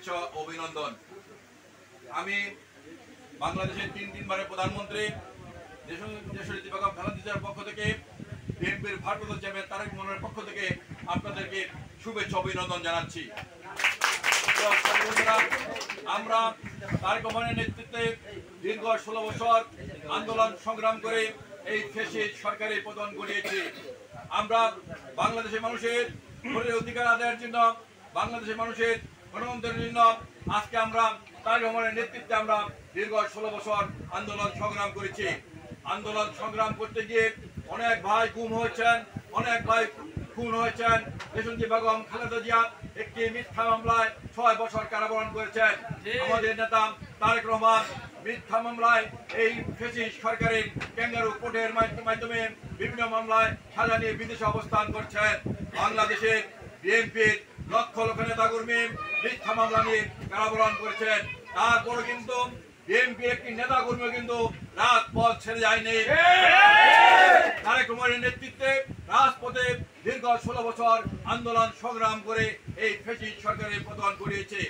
শুভেচ্ছা অভিনন্দন। আমি বাংলাদেশের তিনবারের প্রধানমন্ত্রী দেশনেত্রী বেগম খালেদা জিয়ার পক্ষ থেকে, বিএনপির ভারপ্রাপ্ত চেয়ারম্যান তারেক রহমানের পক্ষ থেকে আপনাদেরকে শুভেচ্ছা অভিনন্দন জানাচ্ছি। আমরা তারেক রহমানের নেতৃত্বে দীর্ঘ 16 বছর আন্দোলন সংগ্রাম করে এই ফ্যাসিস্ট সরকারের পতন ঘটিয়েছি। আমরা বাংলাদেশের মানুষের ভোটের অধিকার আদায়ের জন্য, বাংলাদেশের মানুষের গণতন্ত্রের জন্য আজকে আমরা তারেক রহমানের নেতৃত্বে আমরা দীর্ঘ 16 বছর আন্দোলন সংগ্রাম করেছি। আন্দোলন সংগ্রাম করতে গিয়ে অনেক ভাই গুম হয়েছেন, অনেক ভাই খুন হয়েছেন। দেশনেত্রী বেগম খালেদা জিয়া একটি মিথ্যা মামলায় 6 বছর কারাবরণ করেছেন। আমাদের নেতা তারেক রহমান মিথ্যা মামলায় এই ফ্যাসিস্ট সরকারের ক্যাঙ্গারু কোর্টের মাধ্যমে বিভিন্ন মামলায় সাজা নিয়ে বিদেশে অবস্থান করছেন। বাংলাদেশের বিএনপির লক্ষ লক্ষ নেতাকর্মী মিথ্যা মামলা নিয়ে কারাবরণ করেছেন। তারপরে কিন্তু বিএনপির একটি নেতাকর্মী কিন্তু রাজপথ ছেড়ে যায়নি। তারেক রহমানের নেতৃত্বে রাজপথে দীর্ঘ 16 বছর আন্দোলন সংগ্রাম করে এই ফ্যাসিস্ট সরকারের পতন ঘটিয়েছে।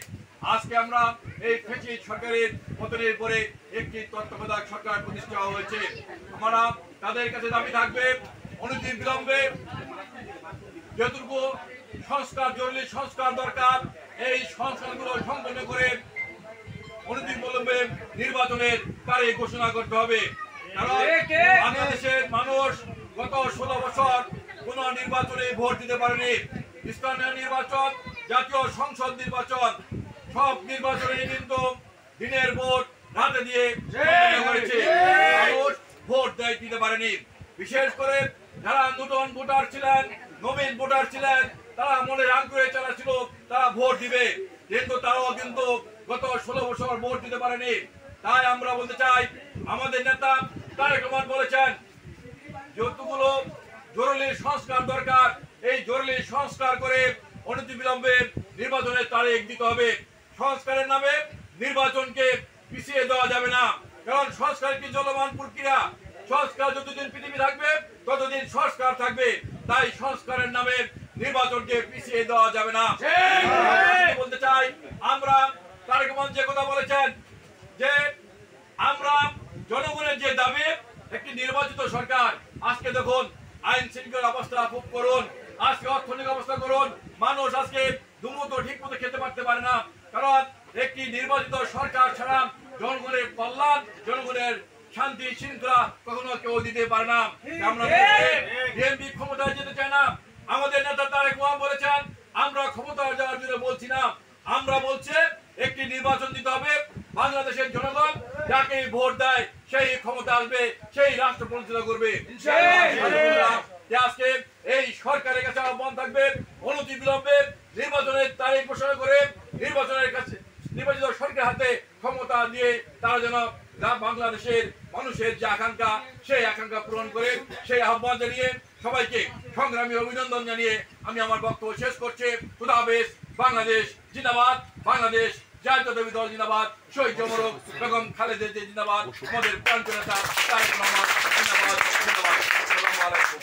আজকে আমরা এই ফ্যাসিস্ট সরকারের পতনের পরে একটি তত্ত্বাবধায়ক সরকার প্রতিষ্ঠা হয়েছে। আমরা তাদের কাছে দাবি থাকবে অনতিবিলম্বে বিলম্বে যতটুকু সংস্কার, জরুরি সংস্কার দরকার, এই সংস্কারগুলো সম্পন্ন করে অনতিবিলম্বে নির্বাচনের তারিখ ঘোষণা করতে হবে। কারণ বাংলাদেশের মানুষ গত 16 বছর কোন নির্বাচনে ভোট দিতে পারেনি। স্থানীয় নির্বাচন, জাতীয় সংসদ নির্বাচন, সব নির্বাচনে কিন্তু দিনের ভোট রাতে দিয়ে হয়েছে। মানুষ ভোট দিতে পারেনি। বিশেষ করে যারা নতুন ভোটার ছিলেন, নবীন ভোটার ছিলেন, তারা মনে রাগ করে চালাচ্ছিল তারা ভোট দিবে, কিন্তু তারাও কিন্তু গত 16 বছর ভোট দিতে পারেনি। তাই আমরা বলতে চাই, আমাদের নেতা তারেক রহমান বলেছেন যতগুলো জরুরি সংস্কার দরকার, এই জরুরি সংস্কার করে অনতিবিলম্বে নির্বাচনের তারিখ দিতে হবে। সংস্কারের নামে নির্বাচনকে পিছিয়ে দেওয়া যাবে না, কারণ সংস্কার কি চলমান প্রক্রিয়া। সংস্কার যতদিন পৃথিবী থাকবে ততদিন সংস্কার থাকবে। তাই সংস্কারের নামে নির্বাচনকে পিছিয়ে দেওয়া যাবে না। বলতে চাই, আমরা তারেক রহমান যে কথা বলেছেন যে আমরা জনগণের যে দাবি একটি নির্বাচিত সরকার। আজকে দেখুন আইন শৃঙ্খলা অবস্থা খুব করুন, আজকে অর্থনৈতিক অবস্থা করুন, মানুষ আজকে দুমুঠো ঠিক মতো খেতে পারতে পারে না। কারণ একটি নির্বাচিত সরকার ছাড়া জনগণের কল্যাণ, জনগণের শান্তি শৃঙ্খলা কখনো কেউ দিতে পারে না। আমরা বিএনপি ক্ষমতায় যেতে চাই না। আমাদের নেতা তারেক রহমান বলেছেন আমরা ক্ষমতায় যাওয়ার জন্য বলছি না, আমরা বলছি একটি নির্বাচন দিতে হবে। বাংলাদেশের জনগণ যাকে ভোট দেয় সেই ক্ষমতা আসবে, সেই রাষ্ট্র পরিচালনা করবে। আজকে এই সরকারের কাছে আহ্বান থাকবে অনতিবিলম্বে নির্বাচনের তারিখ ঘোষণা করে নির্বাচিত সরকারের হাতে ক্ষমতা দিয়ে তারা যেন বাংলাদেশের মানুষের যে আকাঙ্ক্ষা, সেই আকাঙ্ক্ষা পূরণ করে, সেই আহ্বান জানিয়ে সবাইকে সংগ্রামী অভিনন্দন জানিয়ে আমি আমার বক্তব্য শেষ করছি। খুদা হাফেজ। বাংলাদেশ জিন্দাবাদ, বাংলাদেশ জাতীয়তাবাদী দল জিন্দাবাদ, শহীদ জমরক বেগম খালেদা জিয়া জিন্দাবাদ, আমাদের প্রান্তীয় নেতা তারেক রহমান জিন্দাবাদ। আসসালামু আলাইকুম।